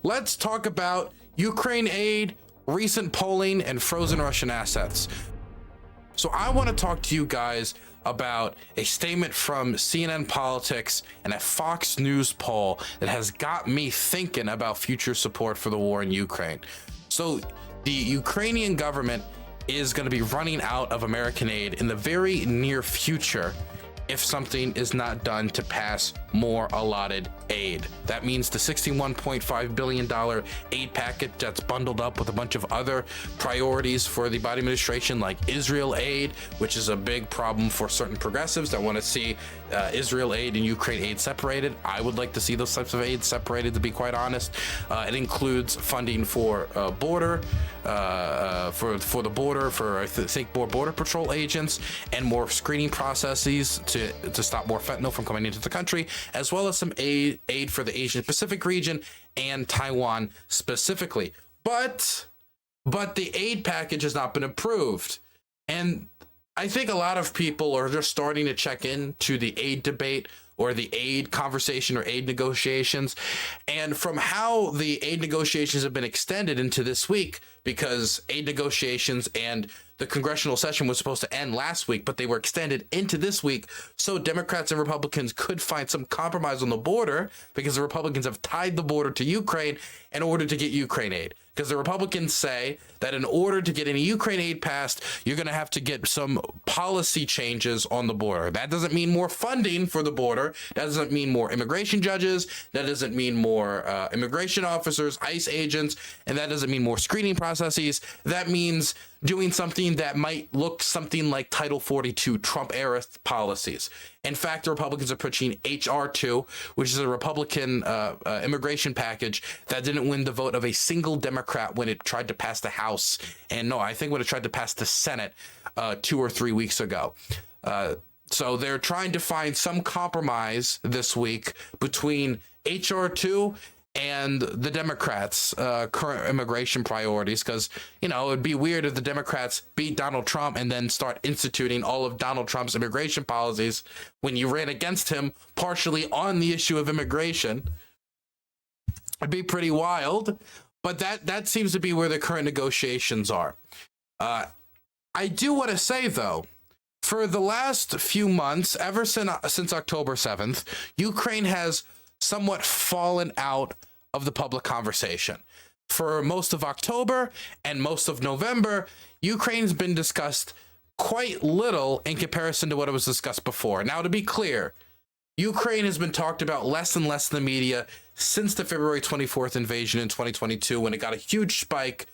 Let's talk about Ukraine aid, recent polling, and frozen Russian assets. So I want to talk to you guys about a statement from CNN Politics and a Fox News poll that has got me thinking about future support for the war in Ukraine. So the Ukrainian government is going to be running out of American aid in the very near future if something is not done to pass more allotted aid. That means the $61.5 billion aid package that's bundled up with a bunch of other priorities for the Biden administration, like Israel aid, which is a big problem for certain progressives that want to see Israel aid and Ukraine aid separated. I would like to see those types of aid separated, to be quite honest. It includes funding for border, for the border, for I think more border patrol agents and more screening processes to stop more fentanyl from coming into the country, as well as some aid for the Asian Pacific region and Taiwan specifically. But the aid package has not been approved. And I think a lot of people are just starting to check into the aid debate or the aid conversation or aid negotiations. And from how the aid negotiations have been extended into this week, because aid negotiations and the congressional session was supposed to end last week, but they were extended into this week so Democrats and Republicans could find some compromise on the border, because the Republicans have tied the border to Ukraine in order to get Ukraine aid. Because the Republicans say that in order to get any Ukraine aid passed, you're going to have to get some policy changes on the border. That doesn't mean more funding for the border. That doesn't mean more immigration judges. That doesn't mean more immigration officers, ICE agents, and that doesn't mean more screening processes. That means doing something that might look something like Title 42 Trump-era policies. In fact, the Republicans are pushing H.R. 2, which is a Republican immigration package that didn't win the vote of a single Democrat when it tried to pass the House. And no, I think when it tried to pass the Senate 2 or 3 weeks ago. So they're trying to find some compromise this week between H.R. 2 and the Democrats' current immigration priorities, because, you know, it'd be weird if the Democrats beat Donald Trump and then start instituting all of Donald Trump's immigration policies when you ran against him partially on the issue of immigration. It'd be pretty wild, but that seems to be where the current negotiations are. I do want to say, though, for the last few months, ever since October 7th, Ukraine has somewhat fallen out of the public conversation. For most of October and most of November, Ukraine's been discussed quite little in comparison to what it was discussed before. Now, to be clear, Ukraine has been talked about less and less in the media since the February 24th invasion in 2022, when it got a huge spike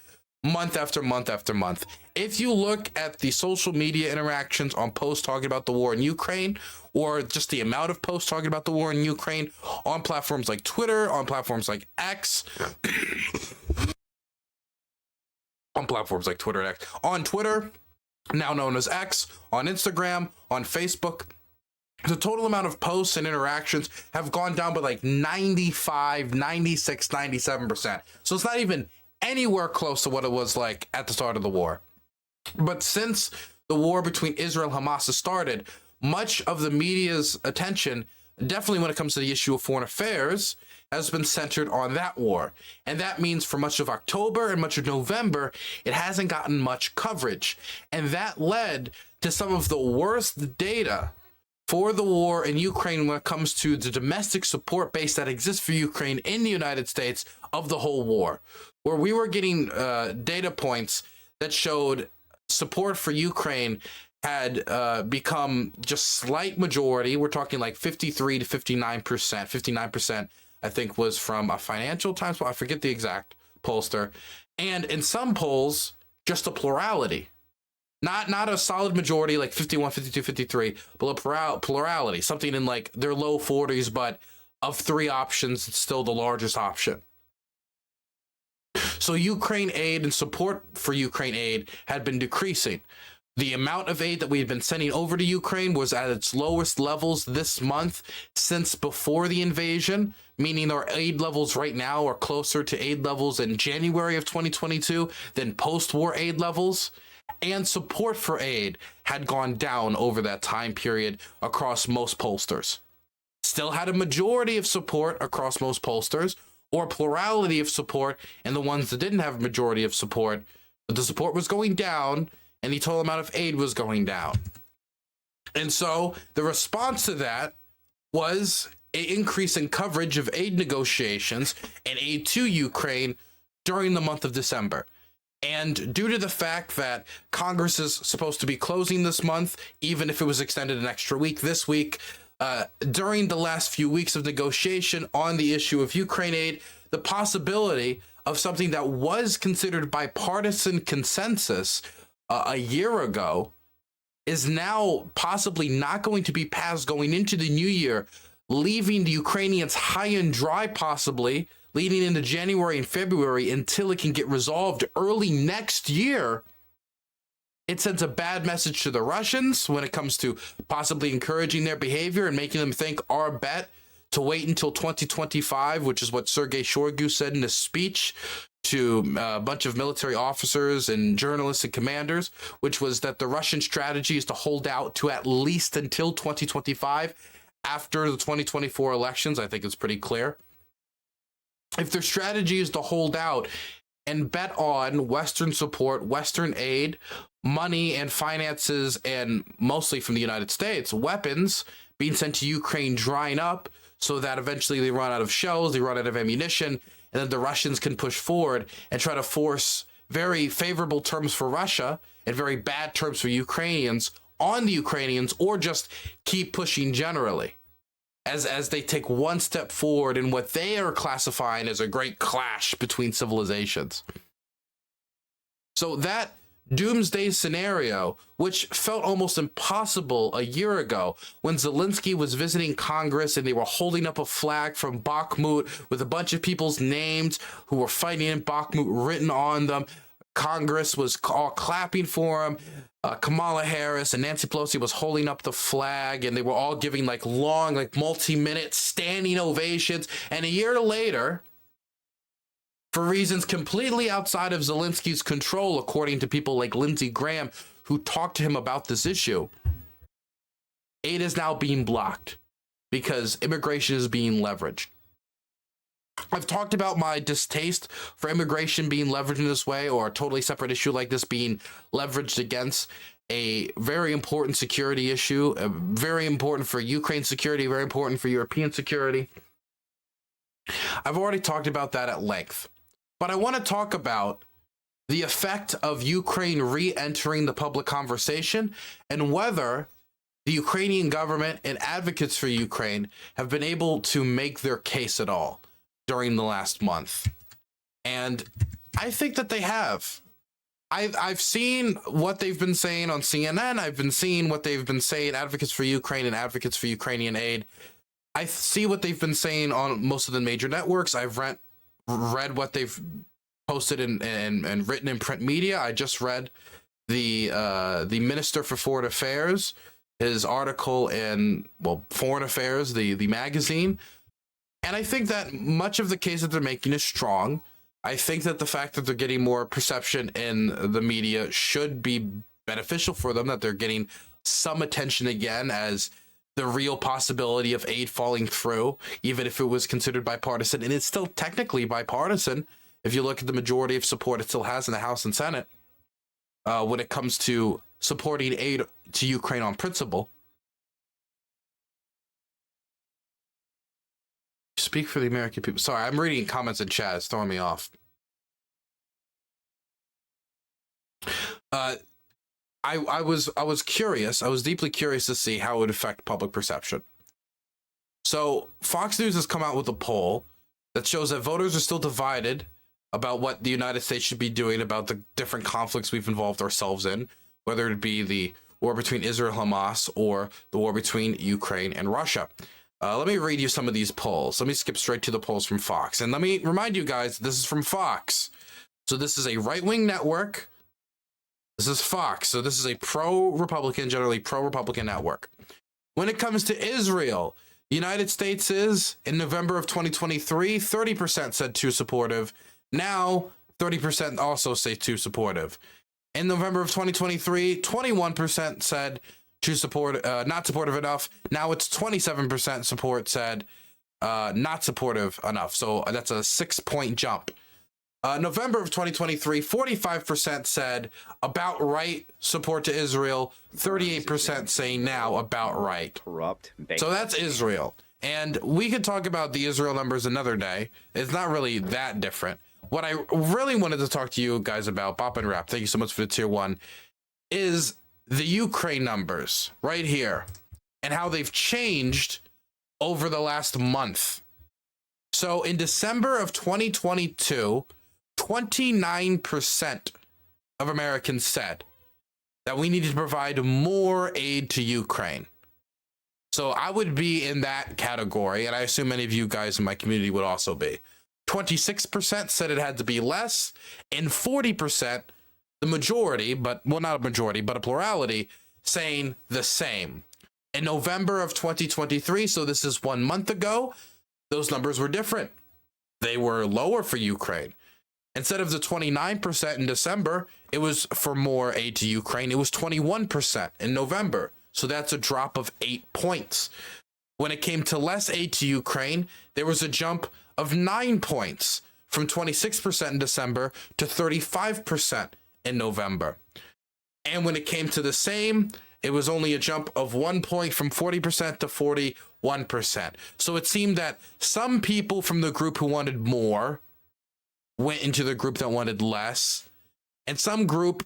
month after month after month. If you look at the social media interactions on posts talking about the war in Ukraine, or just the amount of posts talking about the war in Ukraine on platforms like Twitter, on platforms like X, on platforms like Twitter and X, on Twitter, now known as X, on Instagram, on Facebook, the total amount of posts and interactions have gone down by like 95, 96, 97%. So it's not even anywhere close to what it was like at the start of the war. But since the war between Israel and Hamas has started, much of the media's attention, definitely when it comes to the issue of foreign affairs, has been centered on that war. And that means for much of October and much of November, it hasn't gotten much coverage. And that led to some of the worst data for the war in Ukraine when it comes to the domestic support base that exists for Ukraine in the United States of the whole war, where we were getting data points that showed support for Ukraine had become just slight majority. We're talking like 53 to 59%. 59%, I think, was from a Financial Times poll. I forget the exact pollster. And in some polls, just a plurality. Not a solid majority like 51, 52, 53, but a plurality. Something in like their low 40s, but of three options, it's still the largest option. So Ukraine aid and support for Ukraine aid had been decreasing. The amount of aid that we had been sending over to Ukraine was at its lowest levels this month since before the invasion, meaning our aid levels right now are closer to aid levels in January of 2022 than post-war aid levels. And support for aid had gone down over that time period across most pollsters. Still had a majority of support across most pollsters, or plurality of support and the ones that didn't have a majority of support, but the support was going down and the total amount of aid was going down. And so the response to that was an increase in coverage of aid negotiations and aid to Ukraine during the month of December. And due to the fact that Congress is supposed to be closing this month, even if it was extended an extra week this week, during the last few weeks of negotiation on the issue of Ukraine aid, the possibility of something that was considered bipartisan consensus a year ago is now possibly not going to be passed going into the new year, leaving the Ukrainians high and dry, possibly leading into January and February until it can get resolved early next year. It sends a bad message to the Russians when it comes to possibly encouraging their behavior and making them think our bet to wait until 2025, which is what Sergei Shoigu said in a speech to a bunch of military officers and journalists and commanders, which was that the Russian strategy is to hold out to at least until 2025 after the 2024 elections. I think it's pretty clear. If their strategy is to hold out and bet on Western support, Western aid, money and finances, and mostly from the United States, weapons being sent to Ukraine drying up so that eventually they run out of shells, they run out of ammunition, and then the Russians can push forward and try to force very favorable terms for Russia and very bad terms for Ukrainians on the Ukrainians, or just keep pushing generally as they take one step forward in what they are classifying as a great clash between civilizations. So that doomsday scenario, which felt almost impossible a year ago when Zelensky was visiting Congress and they were holding up a flag from Bakhmut with a bunch of people's names who were fighting in Bakhmut written on them. Congress was all clapping for him. Kamala Harris and Nancy Pelosi was holding up the flag, and they were all giving like long, like multi-minute standing ovations. And a year later, for reasons completely outside of Zelensky's control, according to people like Lindsey Graham, who talked to him about this issue, aid is now being blocked because immigration is being leveraged. I've talked about my distaste for immigration being leveraged in this way, or a totally separate issue like this being leveraged against a very important security issue, very important for Ukraine security, very important for European security. I've already talked about that at length, but I want to talk about the effect of Ukraine re-entering the public conversation and whether the Ukrainian government and advocates for Ukraine have been able to make their case at all during the last month. And I think that they have. I've seen what they've been saying on CNN. I've been seeing what they've been saying, advocates for Ukraine and advocates for Ukrainian aid. I see what they've been saying on most of the major networks. I've read what they've posted and written in print media. I just read the Minister for Foreign Affairs, his article in, Foreign Affairs, the magazine. And I think that much of the case that they're making is strong. I think that the fact that they're getting more perception in the media should be beneficial for them, that they're getting some attention again as the real possibility of aid falling through, even if it was considered bipartisan. And it's still technically bipartisan. If you look at the majority of support it still has in the House and Senate when it comes to supporting aid to Ukraine on principle. Speak for the American people. Sorry, I'm reading comments in chat. It's throwing me off. I was curious. I was deeply curious to see how it would affect public perception. So Fox News has come out with a poll that shows that voters are still divided about what the United States should be doing about the different conflicts we've involved ourselves in, whether it be the war between Israel and Hamas or the war between Ukraine and Russia. Let me read you some of these polls. Let me skip straight to the polls from Fox. And let me remind you guys, this is from Fox. So this is a right-wing network. This is Fox. So this is a pro-Republican, generally pro-Republican network. When it comes to Israel, the United States is, in November of 2023, 30% said too supportive. Now, 30% also say too supportive. In November of 2023, 21% said too support, not supportive enough. Now it's 27% support said not supportive enough. So that's a 6-point jump. November of 2023, 45% said about right support to Israel, 38% saying now about right. So that's Israel. And we could talk about the Israel numbers another day. It's not really that different. What I really wanted to talk to you guys about, Bop and Rap, thank you so much for the tier 1, is the Ukraine numbers right here and how they've changed over the last month. So in December of 2022, 29% of Americans said that we needed to provide more aid to Ukraine. So I would be in that category, and I assume many of you guys in my community would also be. 26% said it had to be less, and 40%, the majority, but well, not a majority, but a plurality, saying the same. In November of 2023, so this is 1 month ago, those numbers were different. They were lower for Ukraine. Instead of the 29% in December, it was for more aid to Ukraine. It was 21% in November. So that's a drop of 8 points. When it came to less aid to Ukraine, there was a jump of 9 points from 26% in December to 35% in November. And when it came to the same, it was only a jump of 1 point from 40% to 41%. So it seemed that some people from the group who wanted more went into the group that wanted less, and some group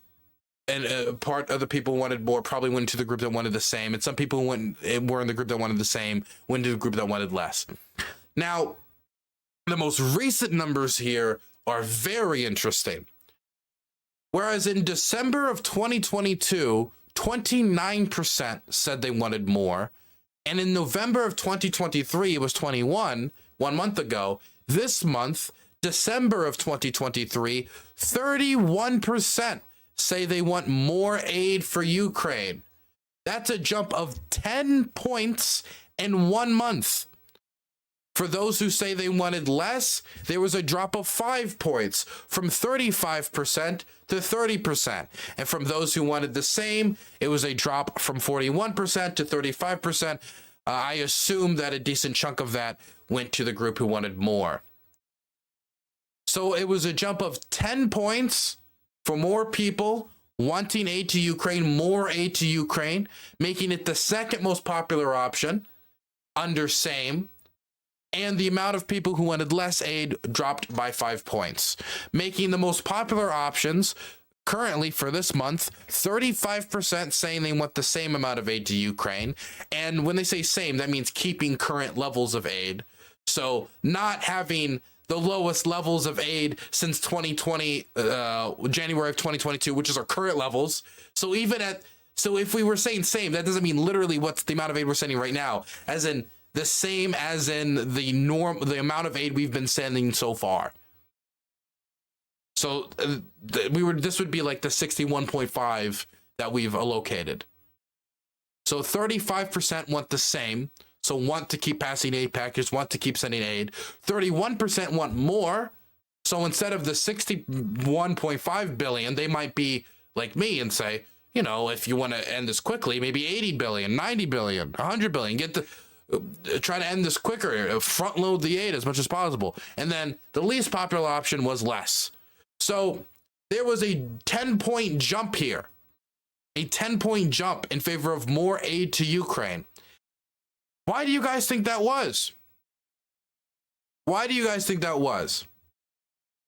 and part of the people who wanted more probably went into the group that wanted the same, and some people who were in the group that wanted the same went into the group that wanted less. Now, the most recent numbers here are very interesting. Whereas in December of 2022, 29% said they wanted more, and in November of 2023, it was 21, 1 month ago. This month, December of 2023, 31% say they want more aid for Ukraine. That's a jump of 10 points in 1 month. For those who say they wanted less, there was a drop of 5 points from 35% to 30%. And from those who wanted the same, it was a drop from 41% to 35%. I assume that a decent chunk of that went to the group who wanted more. So it was a jump of 10 points for more people wanting aid to Ukraine, more aid to Ukraine, making it the second most popular option under same. And the amount of people who wanted less aid dropped by 5 points, making the most popular options currently for this month, 35% saying they want the same amount of aid to Ukraine. And when they say same, that means keeping current levels of aid. So not having the lowest levels of aid since 2020, January of 2022, which is our current levels. So if we were saying same, that doesn't mean literally what's the amount of aid we're sending right now, as in the same as in the amount of aid we've been sending so far. So this would be like the 61.5 that we've allocated. So 35% want the same. So want to keep passing aid packages, want to keep sending aid. 31% want more. So instead of the 61.5 billion, they might be like me and say, you know, if you want to end this quickly, maybe 80 billion, 90 billion, 100 billion, try to end this quicker, front load the aid as much as possible. And then the least popular option was less. So there was a 10-point jump here, a 10-point jump in favor of more aid to Ukraine. Why do you guys think that was? Why do you guys think that was?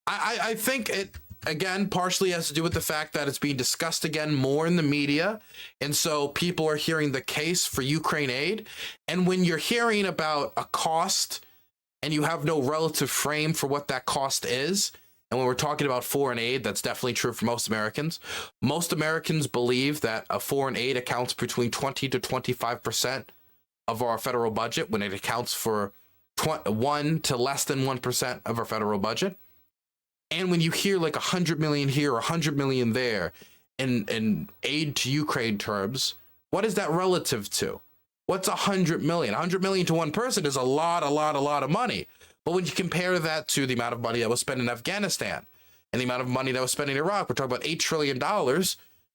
I think it, again, partially has to do with the fact that it's being discussed again more in the media. And so people are hearing the case for Ukraine aid. And when you're hearing about a cost and you have no relative frame for what that cost is, and when we're talking about foreign aid, that's definitely true for most Americans. Most Americans believe that a foreign aid accounts between 20 to 25% of our federal budget, when it accounts for 1 to less than 1% of our federal budget. And when you hear like 100 million here, 100 million there in aid to Ukraine terms, what is that relative to? What's 100 million? 100 million to one person is a lot of money. But when you compare that to the amount of money that was spent in Afghanistan and the amount of money that was spent in Iraq, we're talking about $8 trillion.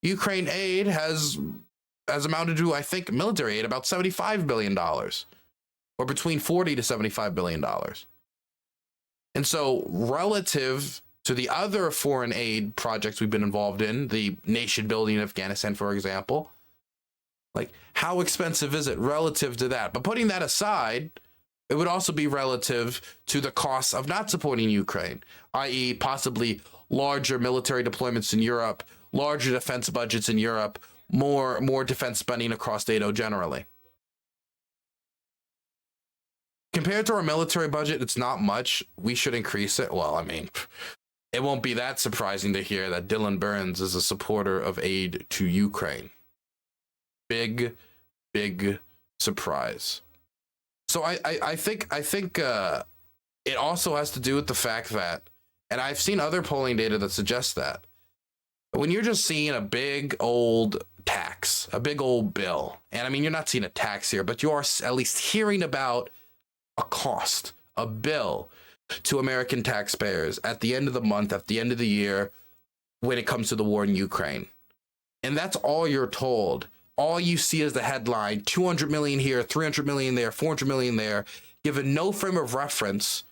Ukraine aid has amounted to, I think, military aid about $75 billion. or between 40 to $75 billion. And so relative to the other foreign aid projects we've been involved in, the nation building in Afghanistan, for example, like how expensive is it relative to that? But putting that aside, it would also be relative to the costs of not supporting Ukraine, i.e. possibly larger military deployments in Europe, larger defense budgets in Europe, more defense spending across NATO generally. Compared to our military budget, it's not much. We should increase it. Well, I mean, it won't be that surprising to hear that Dylan Burns is a supporter of aid to Ukraine. Big surprise. So I think it also has to do with the fact that, and I've seen other polling data that suggests that, when you're just seeing a big old tax, a big old bill, and I mean, you're not seeing a tax here, but you are at least hearing about a cost, a bill to American taxpayers at the end of the month, at the end of the year, when it comes to the war in Ukraine. And that's all you're told. All you see is the headline, 200 million here, 300 million there, 400 million there, given no frame of reference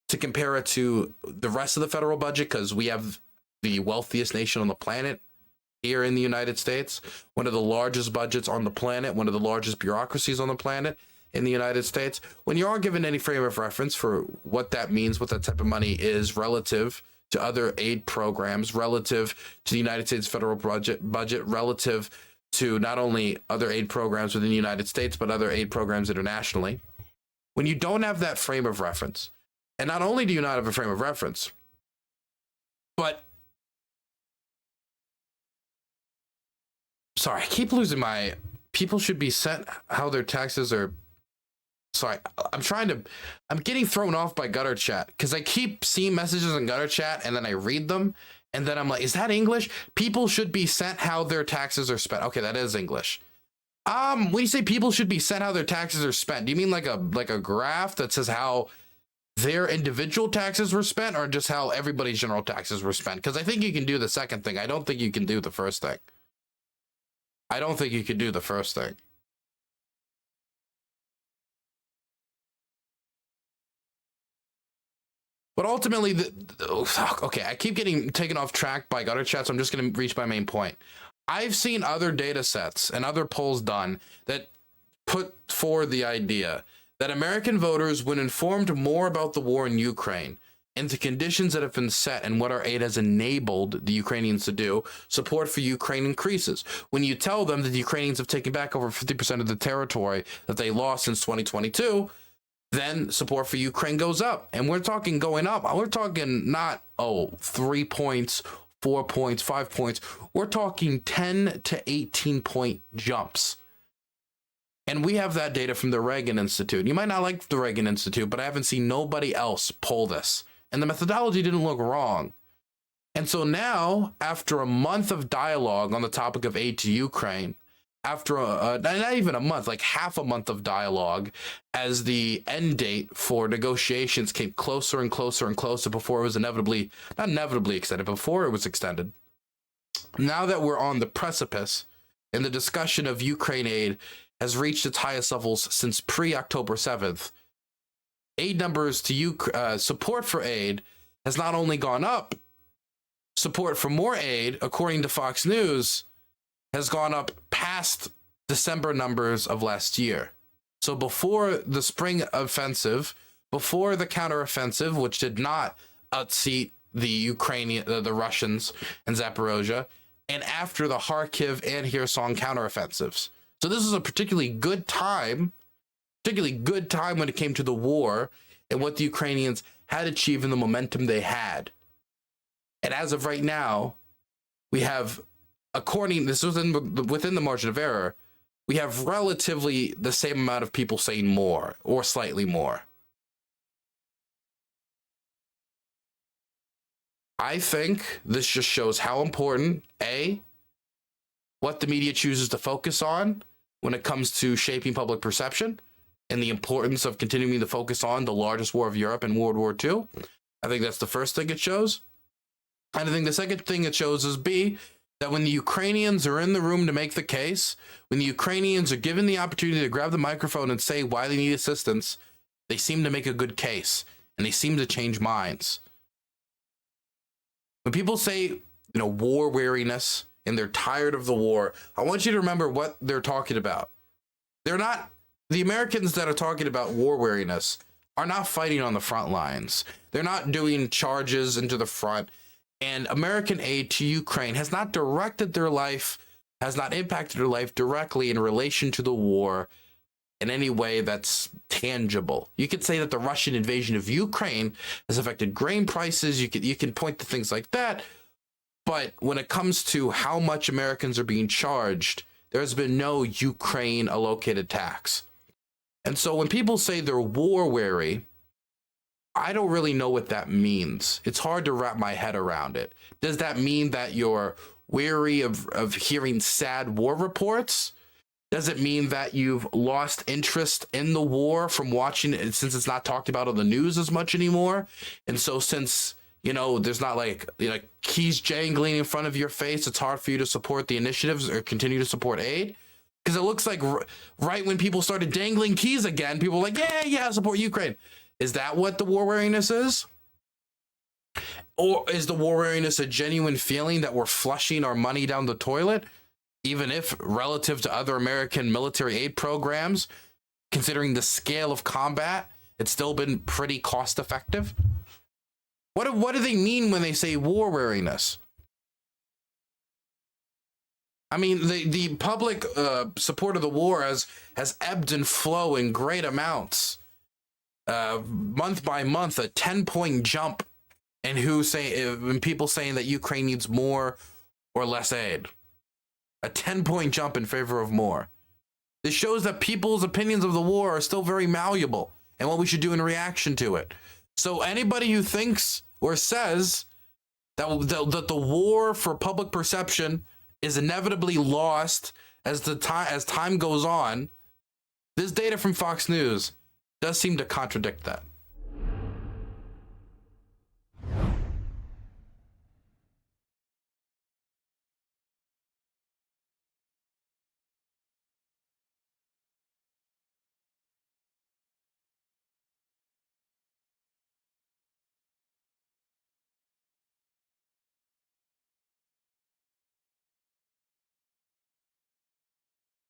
to compare it to the rest of the federal budget, because we have the wealthiest nation on the planet here in the United States, one of the largest budgets on the planet, one of the largest bureaucracies on the planet in the United States. When you aren't given any frame of reference for what that means, what that type of money is relative to other aid programs, relative to the United States federal budget, relative to not only other aid programs within the United States, but other aid programs internationally. When you don't have that frame of reference, and not only do you not have a frame of reference, but sorry, I keep losing my, people should be sent how their taxes are. Sorry, I'm getting thrown off by gutter chat because I keep seeing messages in gutter chat and then I read them and then I'm like, is that English? People should be sent how their taxes are spent. Okay, that is English. When you say people should be sent how their taxes are spent, do you mean like a graph that says how their individual taxes were spent, or just how everybody's general taxes were spent? Because I think you can do the second thing. I don't think you can do the first thing. I don't think you can do the first thing. But ultimately, okay, I keep getting taken off track by gutter chat, so I'm just going to reach my main point. I've seen other data sets and other polls done that put forward the idea that American voters, when informed more about the war in Ukraine and the conditions that have been set and what our aid has enabled the Ukrainians to do, support for Ukraine increases. When you tell them that the Ukrainians have taken back over 50% of the territory that they lost since 2022, then support for Ukraine goes up. And we're talking going up. We're talking not, 3 points, 4 points, 5 points. We're talking 10 to 18 point jumps. And we have that data from the Reagan Institute. You might not like the Reagan Institute, but I haven't seen nobody else poll this. And the methodology didn't look wrong. And so now, after a month of dialogue on the topic of aid to Ukraine, after not even a month, like half a month of dialogue, as the end date for negotiations came closer and closer and closer before it was not inevitably extended, before it was extended. Now that we're on the precipice and the discussion of Ukraine aid has reached its highest levels since pre-October 7th, aid numbers to support for aid has not only gone up, support for more aid, according to Fox News, has gone up past December numbers of last year. So before the spring offensive, before the counteroffensive, which did not outseat the Russians and Zaporozhye, and after the Kharkiv and Kherson counteroffensives. So this is a particularly good time when it came to the war and what the Ukrainians had achieved and the momentum they had. And as of right now, we have, this was within the margin of error, we have relatively the same amount of people saying more or slightly more. I think this just shows how important, A, what the media chooses to focus on when it comes to shaping public perception and the importance of continuing to focus on the largest war of Europe in World War II. I think that's the first thing it shows. And I think the second thing it shows is B, that when the Ukrainians are in the room to make the case, when the Ukrainians are given the opportunity to grab the microphone and say why they need assistance, they seem to make a good case and they seem to change minds. When people say, war weariness and they're tired of the war, I want you to remember what they're talking about. They're not, the Americans that are talking about war weariness are not fighting on the front lines. They're not doing charges into the front. And American aid to Ukraine has not directed their life, has not impacted their life directly in relation to the war in any way that's tangible. You could say that the Russian invasion of Ukraine has affected grain prices. You can point to things like that. But when it comes to how much Americans are being charged, there's been no Ukraine allocated tax. And so when people say they're war weary, I don't really know what that means. It's hard to wrap my head around it. Does that mean that you're weary of hearing sad war reports? Does it mean that you've lost interest in the war from watching it since it's not talked about on the news as much anymore? And so since, there's not like keys jangling in front of your face, it's hard for you to support the initiatives or continue to support aid? Because it looks like right when people started dangling keys again, people were like, yeah, support Ukraine. Is that what the war weariness is? Or is the war weariness a genuine feeling that we're flushing our money down the toilet, even if relative to other American military aid programs, considering the scale of combat, it's still been pretty cost effective? What do they mean when they say war weariness? I mean, the public support of the war has ebbed and flowed in great amounts. Month by month, a 10-point jump in when people saying that Ukraine needs more or less aid. A 10-point jump in favor of more. This shows that people's opinions of the war are still very malleable and what we should do in reaction to it. So anybody who thinks or says that the war for public perception is inevitably lost as time goes on, this data from Fox News does seem to contradict that.